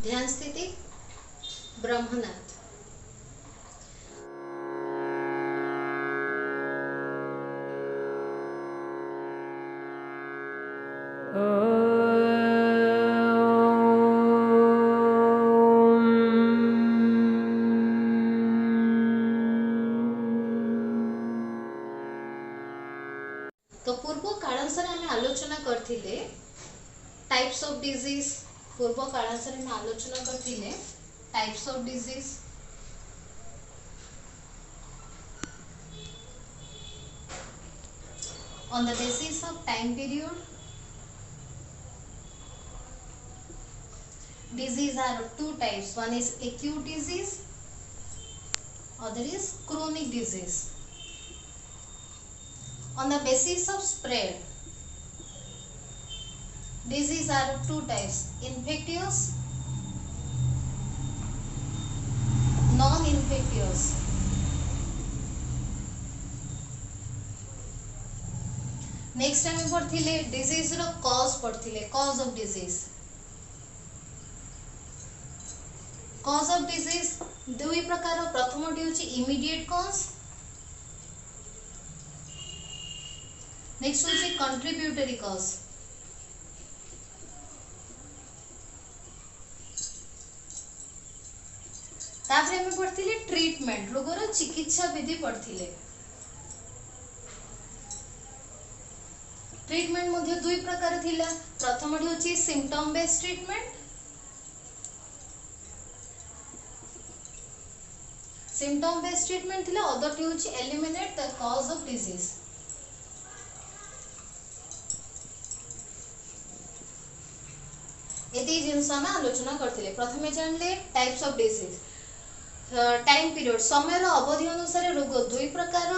ध्यान स्थिति ब्रह्मनाथ। तो पूर्व कालांश आम आलोचना करथिले टाइप्स ऑफ डिजीज। पूर्व कालांश आम आलोचना करथिले types of disease. On the basis of time period, disease are of two types. One is acute disease, other is chronic disease. On the basis of spread, disease are of two types: infectious, non-infectious. Next time पढ़थिले disease रो cause पढ़थिले cause of disease. Cause of disease दुई प्रकार। प्रथमटी होची immediate cause, next होची contributory cause. तापर हम पढ़थिले ट्रीटमेंट, रोगर चिकित्सा विधि पढ़थिले। ट्रीटमेंट मध्ये दुई प्रकार थिला। प्रथमटी होची symptom based treatment. Symptom based treatment थिला। अदरटी होची eliminate the cause of disease. एती जिंस हम आलोचना करथिले। प्रथमे जानले types of disease. Time period समय रो अवधि अनुसार रोग दुई प्रकार: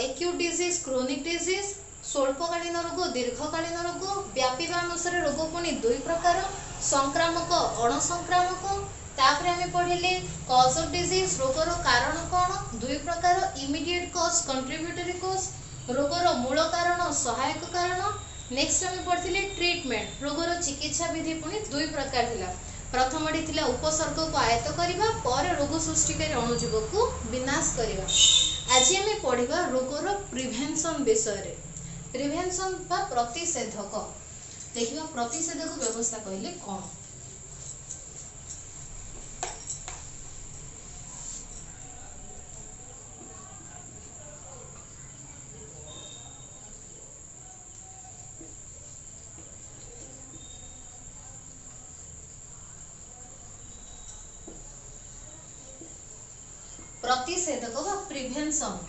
एक्यूट डिजीज, क्रोनिक डिजीज। स्वल्पकालीन रोग, दीर्घकालीन रोग। व्यापीबा अनुसार रोग पुणी दुई प्रकार: संक्रामक, अणसंक्रामक। तापर हम पढ़िले कॉज ऑफ डिजीज, रोगर कारण कौन दुई प्रकार: इमीडिएट कॉज, कंट्रीब्यूटरी कॉज। रोगर मूल कारण, सहायक कारण। नेक्स्ट हम पढ़िले ट्रीटमेंट, रोगर चिकित्सा विधि पुणी दुई प्रकार थिला। प्रथमटी थिला उपसर्ग को आयत्त करिबा, पर रोग सृष्टिकारी अणुजीव को विनाश करिबा। आज हम पढ़िबा रोगर प्रिवेंशन विषय रे। प्रिवेंशन बा प्रतिषेधक। देखिबा प्रतिषेधक व्यवस्था कहले कोन। प्रतिषेधक बा प्रिवेंशन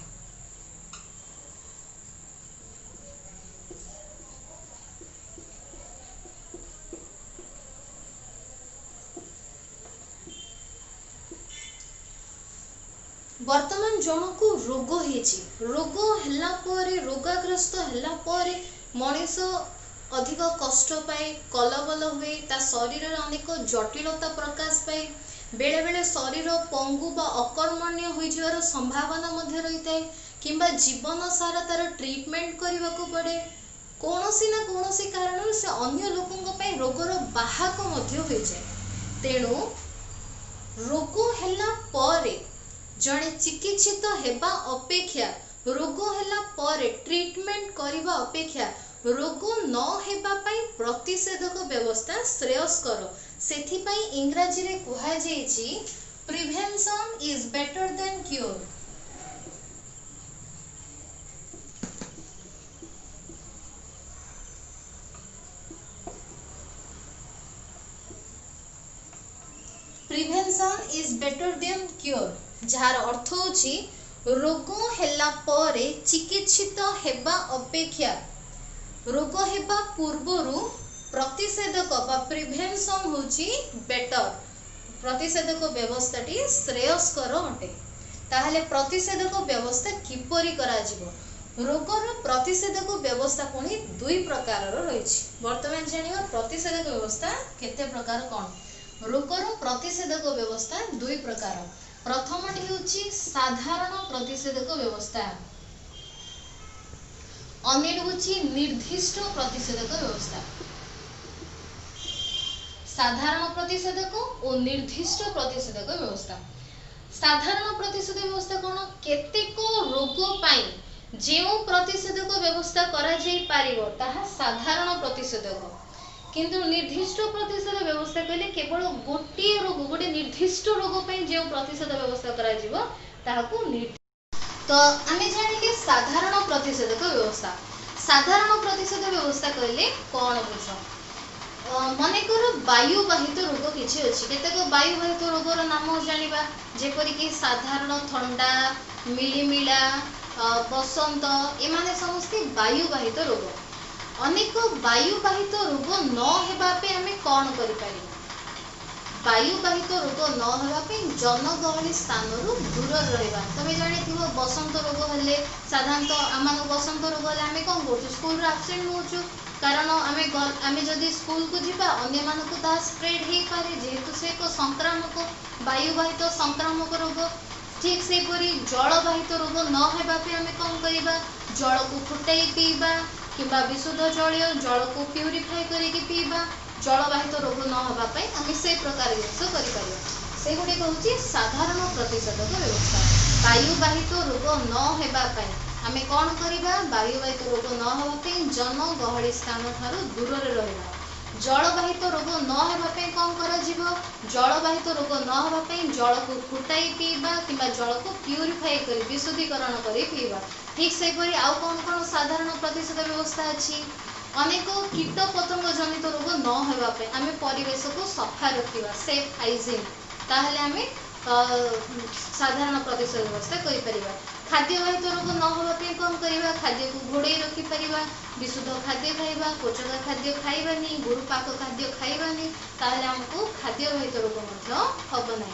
वर्तमान जन को रोग हेची, रोग हला परे, रोगाग्रस्त हला परे मनीष अधिक कष्ट पाए, कलबल हुए, ता शरीर रे अनेक जटिलता प्रकाश पाए। बेले बेले शरीर पंगु बा अकर्मण्य होई जिवार संभावना मध्ये रहिताए, किंबा जीवन सारा तार ट्रीटमेंट करबा को पड़े। कोनोसी ना कोनोसी कारण से अन्य लोकंक पय रोगर बाहक मध्ये होई जाय। तेणु रोग हला परे जणे चिकित्सित हेबा अपेक्षा, रोग हला परे ट्रीटमेंट करिबा अपेक्षा रोग न हेबा पई प्रतिषेधक व्यवस्था श्रेयस्कर। सेथि पई इंग्रजी रे कुहा जेछि prevention is better than cure. Prevention is better than cure, जार अर्थ होछि रोग हेला परे चिकित्सित हेबा अपेक्षा रोग हेबा पूर्वरु प्रतिषेधक बा प्रिवेंशन होछि बेटर। प्रतिषेधक व्यवस्थाटी श्रेयस्कर अटे। ताहले प्रतिषेधक व्यवस्था किपरि करा जिवो? रोगर प्रतिषेधक व्यवस्था पुणी दुई प्रकार रहिछि। वर्तमान जानिबा प्रतिषेधक व्यवस्था केते प्रकार कोन। रोगर प्रतिषेधक व्यवस्था दुई प्रकार। प्रथमटी होछि साधारण प्रतिषेधक व्यवस्था, अन्यटी होछि निर्दिष्ट प्रतिषेधक व्यवस्था। साधारण प्रतिषेधक और निर्दिष्ट प्रतिषेधक व्यवस्था। साधारण प्रतिषेधक व्यवस्था कौन केतेक रोग पाई जो प्रतिषेधक व्यवस्था करा जाई पारिबो ताहा साधारण प्रतिषेधक। किंतु निर्दिष्ट प्रतिषेधक व्यवस्था कहले केवल गोटे रोग गोटे निर्दिष्ट रोग पाई जो प्रतिषेधक व्यवस्था करा जिवो ताहाकू तो आमे जानिले साधारण प्रतिषेधक व्यवस्था। साधारण प्रतिषेधक व्यवस्था कहले कौन बुझ मनेकर वायुवाहित रोग किछि अछि केतेक वायुवाहित रोगर नाम जानिबा जेपरि कि साधारण थंडा मिलिमिला बसंत एमाने समस्ते वायुवाहित रोग। अनेक वायुवाहित रोग न हेबा पे आमे कौन करि पारि वायुवाहित रोग न हेबा पे जनगहली स्थान रु दूर रहबा। तमे जानिथिबो बसंत रोग हेले साधारणतः आमानो बसंत रोग हेले आमे कोन करछु स्कूल रे एब्सेंट होछु कारण आमे जदि स्कूल को जिबा अन्य मानको ता स्प्रेड हे पारे जेहेतु से एक संक्रामक वायुवाहित संक्रामक रोग। ठीक से परी जलवाहित रोग न हेबा पे आमे कोन करिबा जल को फुटाई पीबा किबा विशुद्ध जल को प्यूरिफाई करिके पीबा। जलवाहित रोग न होबा पई आमे से प्रकार जिंस करि परिबा से गुडी कहूची साधारण प्रतिषेधक व्यवस्था। वायुवाहित रोग न हेबा पई आमे कोन करिबा वायुवाहित रोग न होबा पई जनगहली स्थान थारु दूर रे रहबा। जलवाहित रोग न हेबा पई कोन करा जिवो जलवाहित रोग न होबा पई जल को फुटाई पीबा किबा जल को प्यूरिफाई करि विशुद्धीकरण करि पीबा। ठीक से परी आउ कोन साधारण प्रतिषेधक व्यवस्था अछि अनेक कीट पतंग जनित रोग न हेबा पे आमे परिवेश को सफा रखिबा सेफ हाइजीन ताहले आमे साधारण प्रतिषेधक व्यवस्था करि परिबा। खाद्यवाहित रोग न हेबा पे कोन करिबा खाद्य को घोड़े रखि परिबा विशुद्ध खाद्य खाइबा पोषक खाद्य खाइबानी गुरुपाक खाद्य खाइबानी ताहले हमको खाद्यवाहित रोग मध्य हबो नै।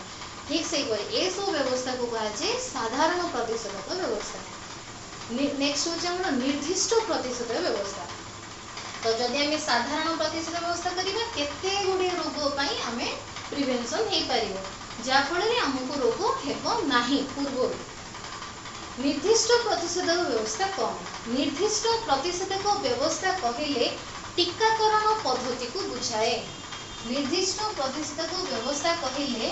ठीक से ए सब व्यवस्था को कहा जे साधारण प्रतिषेधक व्यवस्था। नेक्स्ट होचे हमर निर्दिष्ट प्रतिषेधक व्यवस्था। तो जदि आमे साधारण प्रतिषेधक व्यवस्था करिबा केते गुडी रोग पई आमे प्रिवेंशन हे परिबो जा फल रे हमको रोग हेबो नाही पूर्व। निर्दिष्ट प्रतिषेधक व्यवस्था कौन निर्दिष्ट प्रतिषेधक व्यवस्था कहिले टीकाकरण पद्धति को बुझाए। निर्दिष्ट प्रतिषेधक व्यवस्था कहिले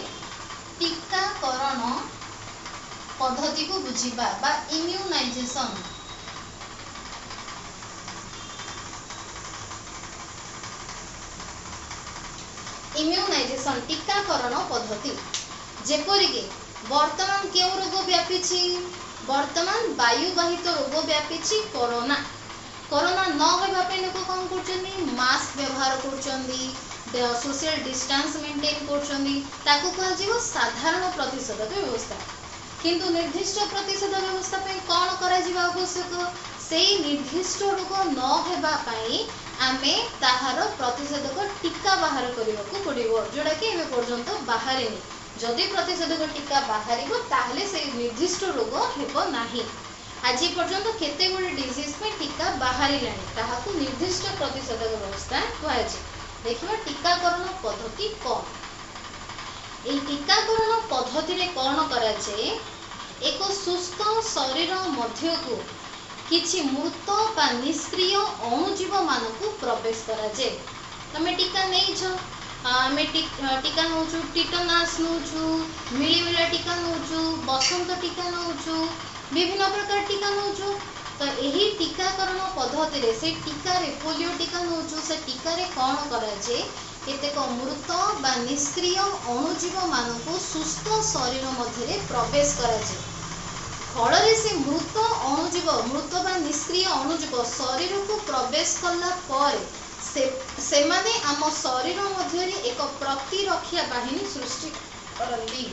टीकाकरण पद्धति को बुझिबा बा इम्यूनाइजेशन। इम्यूनाइजेशन टीकाकरण पद्धति जेपरि कि वर्तमान केउ रोग व्यापीछि वर्तमान वायुवाहित रोग व्यापीछि कोरोना। कोरोना न होबा पे लोक कोन करचंदी मास्क व्यवहार करचंदी सोशल डिस्टेंस मेंटेन करचंदी ताकू कह जीवो साधारण प्रतिषेधक व्यवस्था। किंतु निर्दिष्ट प्रतिषेधक व्यवस्था पे कोन करा जीवा आवश्यक सेई निर्दिष्ट रोग न हेबा पई आमे ताहार प्रतिषेधक टीका बाहर करबाकू पड़िबो जोडा कि एमे पर्यंत बाहरेनी। जदि प्रतिषेधक टीका बाहरिबो ताहले से निर्दिष्ट रोग हेबो नाही। आज पर्यंत केते गुडी डिजीज पे टीका बाहरिलानी ताहाकू निर्दिष्ट प्रतिषेधक व्यवस्था कहै। देखिबा टीकाकरण पद्धति कोन ए टीकाकरण पद्धति रे कोन करा जे एक सुस्थ शरीर मध्य को किछि मृत बा निष्क्रिय अणुजीव मानकू प्रवेश करा जे। तमे टीका नै छ आमे टीका नौछु टिटनास नौछु मिलिमिला टीका नौछु बसंत टीका नौछु विभिन्न प्रकार टीका नौछु। तो यही टीकाकरण पद्धति रे से टीका रे पोलियो टीका नौछु से टीका रे कोन करा जे केतेक मृत बा निष्क्रिय अणुजीव मानकू सुस्थ शरीर मध्य रे प्रवेश करा जे। फल से मृत अणुजीव मृत बा निष्क्रिय अणुजीव शरीर को प्रवेश कला पर से माने आम शरीर मध्य एक प्रतिरक्षा बाहिनी सृष्टि करती।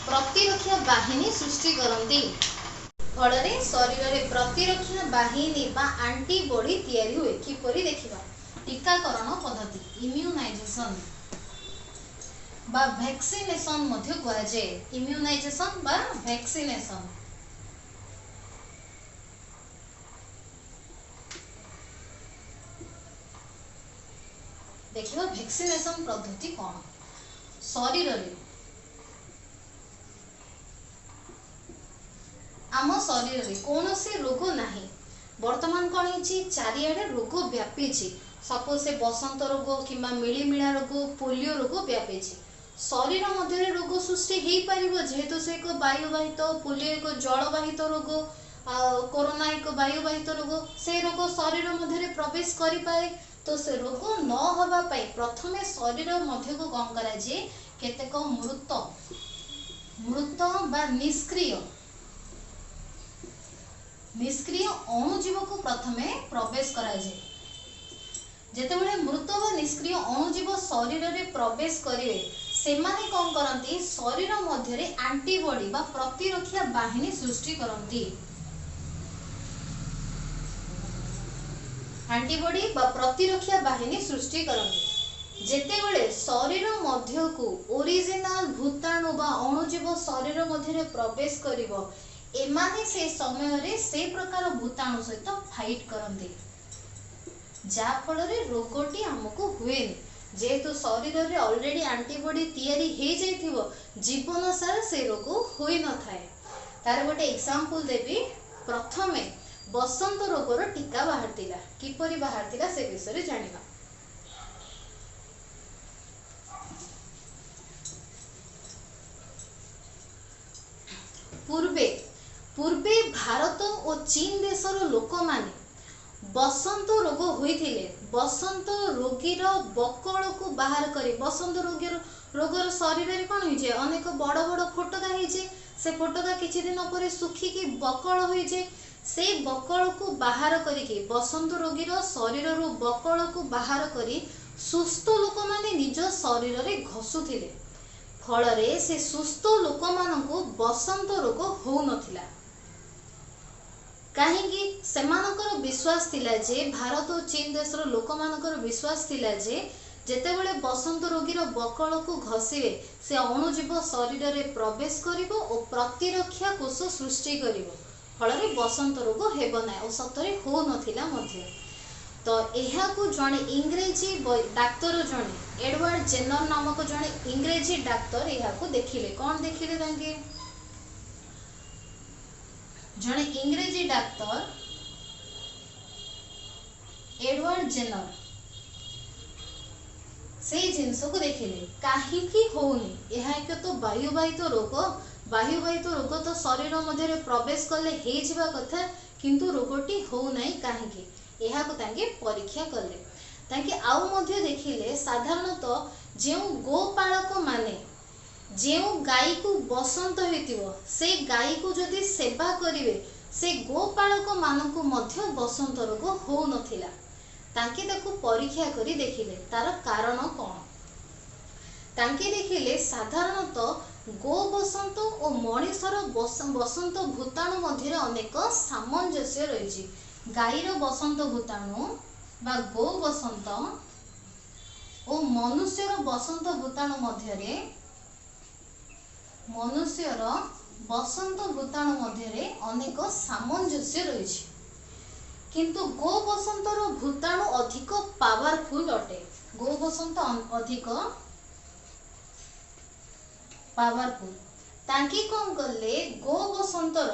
प्रतिरक्षा बाहिनी सृष्टि करती फल शरीर में प्रतिरक्षा बाहिनी बा एंटीबॉडी तैयारी हुए किपरि देखिबा। टीकाकरण पद्धति इम्यूनाइजेशन बा वैक्सीनेशन मध्य कहा जाए। इम्यूनाइजेशन बा वैक्सीनेशन देखिबा। वैक्सीनेशन पद्धति कौन शरीर रे आम शरीर रे कौन से रोग नाही। वर्तमान कौन है चारिआडे रोग व्यापी। सपोज से बसंत रोग कि मिलीमिला रोग पोलियो रोग व्यापी। शरीर मध्य रोग सृष्टि हो पार जेहेतु से एक वायुवाहित पोलियो एक जलवाहित रोग कोरोना एक वायुवाहित रोग से रोग शरीर मध्य प्रवेश करि पाए। तो से रोग न होबा पई प्रथमे शरीर मध्य को कौन करा जे केतेक मृत मृत बा निष्क्रिय अणुजीव को प्रथमे प्रवेश करा जे। जेतेबेले मृत व निष्क्रिय अणुजीव शरीर रे प्रवेश करिवे सेमाने कौन करती शरीर मध्य एंटीबॉडी बा प्रतिरक्षा बाहिनी सृष्टि करती। एंटीबॉडी बा प्रतिरक्षा बाहिनी सृष्टि करती। जेतेबेले शरीर मध्य को ओरिजिनल भूताणु बा अणुजीव शरीर मध्य प्रवेश करिवो एमाने से समय रे से प्रकार भूताणु सहित फाइट करते जा फल रे रोगटी हमको हुए जेहेतु शरीर रे ऑलरेडी एंटीबॉडी तैयारी हे जाइथिवो जीवन सारा से रोग होई न थाए। तार गोटे एग्जांपल देबी प्रथमे बसंत रोगर टीका बाहरतिला किपरि बाहरतिला से विषय रे जानिबा। पूर्वे भारत और चीन देशर लोक माने बसंत रोग होइथिले बसंत रोगीर बकल को बाहर करी बसंत रोगर शरीर रे कोन होइजे अनेक बड़ बड़ फोटका होइजे से फोटका किछि दिन पर सुखिकी बकल होइजे से बकल को बाहर करिके बसंत रोगीर शरीर रो बकल को बाहर करी सुस्थ लोक माने निज शरीर रे घसुथिले फल रे से सुस्थ लोक मानकु बसंत रोग हो नथिला। कहीं सेमानकर विश्वास थिला जे भारत और चीन देशर लोक मानकर विश्वास थिला जे जेतेबेले बसंत रोगीर बकल को घसीबे से अणुजीव शरीर रे प्रवेश करिवो और प्रतिरक्षा कोष सृष्टि करिवो फल रे बसंत रोग हेबो नै और सतरे हो नथिला मध्ये। तो एहा को जणे इंग्रेजी डाक्टर जणे एडवर्ड जेनर नामक जणे इंग्रेजी डाक्टर एहा को देखिले कौन देखिले तांगे जणे इंग्रेजी डाक्टर एडवर्ड जेनर से जिनस को देखिले काहीकि होउनी एहा एक तो वायुवाहित रोग तो शरीर मध्य प्रवेश कले हे जिबा कथा किंतु रोगटी हो नाही काहीकि एहा को तांगे परीक्षा कले तांगे आउ मध्य देखिले साधारणतः जेउ गोपालक माने जेउ गाई को बसंत हेतिवो से गाई को जदि सेवा करिवे से गोपालक मानकु मध्य बसंत रोग हो नथिला तांके ताकू परीक्षा करी देखिले तार कारण कौन तांके देखिले साधारणतः गो बसंत और मनीषर बसंत भूताणु मध्य अनेक सामंजस्य रही। गाईर बसंत भूताणु बा गो बसंत और मनुष्यर बसंत भूताणु मध्य अनेक सामंजस्य रही किंतु गो बसंतर भूताणु अधिक पावरफुल अटे। गो बसंत अधिक पावरफुल तांकी कौन कले गो बसंतर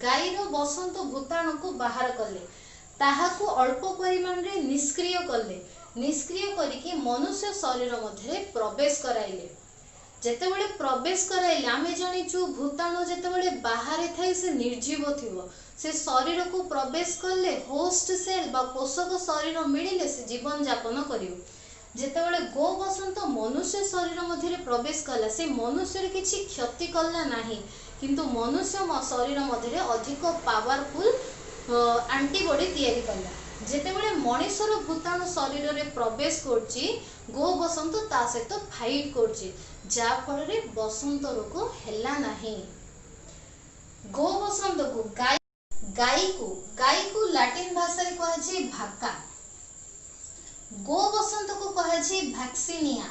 गाईर बसंत भूताणु को बाहर कले ताहाकु अल्प परिमाण रे निष्क्रिय करिकी मनुष्य शरीर मध्य प्रवेश कराइले जेतेबेले प्रवेश कराइले आमे जानिचु भूताणु जेतेबेले बाहर थाई से निर्जीव थिवो से शरीर को प्रवेश करले होस्ट सेल बा पोषक शरीर मिलिले से जीवन यापन करियो। जेतेबेले गो बसंत मनुष्य शरीर मध्य प्रवेश कला से मनुष्य रे किछि क्षति कला नाही किंतु मनुष्य शरीर मध्य अधिक पावरफुल एंटीबॉडी तैयारी कला। जेतेबेले मनीषर भूताणु शरीर रे प्रवेश करछि गो बसंत ता सहित फाइट करछि जा फल रे बसंत रोग हेला नाही। गो बसंत को गाई को लैटिन भाषा रे कहा जे भाका गो बसंत को कहा जे वैक्सीनिया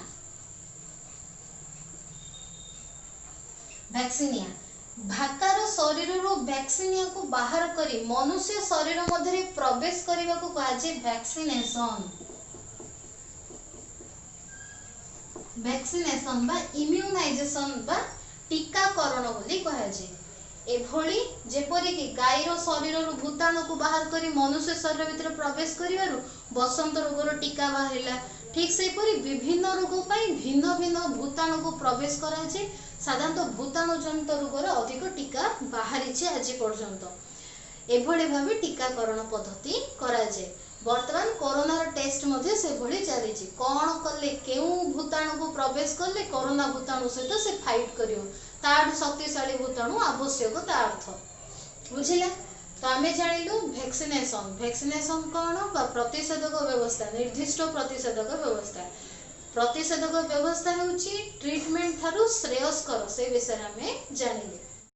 भाकार शरीर रो वैक्सीनिया को बाहर करी मनुष्य शरीर मध्य प्रवेश करने को कहा जे वैक्सीनेशन बा इम्यूनाइजेशन बा टीकाकरण बोली कहा जे। एभली जेपरिक गाईर शरीर भूताणु को बाहर करी मनुष्य शरीर भितर प्रवेश करिवारु बसंत रोगर टीका बाहरिला। ठीक सेपरि विभिन्न रोग पाई भिन्न भिन्न भूताणु को प्रवेश कराए। साधारणतः भूताणु जनित रोगर अधिक टीका बाहरी आज पर्यंत एभली भाव टीकाकरण पद्धति कराए। वर्तमान कोरोना टेस्ट मध्य से भली चली कौन कले केउ भूताणु को प्रवेश कले कोरोना भूताणु सहित से फाइट करियो तार शक्तिशाली भूताणु आवश्यक ता अर्थ बुझिला। तो आम जानिलु वैक्सीनेशन। वैक्सीनेशन कौन प्रतिषेधक व्यवस्था निर्दिष्ट प्रतिषेधक व्यवस्था। प्रतिषेधक व्यवस्था होची ट्रीटमेंट थारु श्रेयस्कर से विषय में जानिले।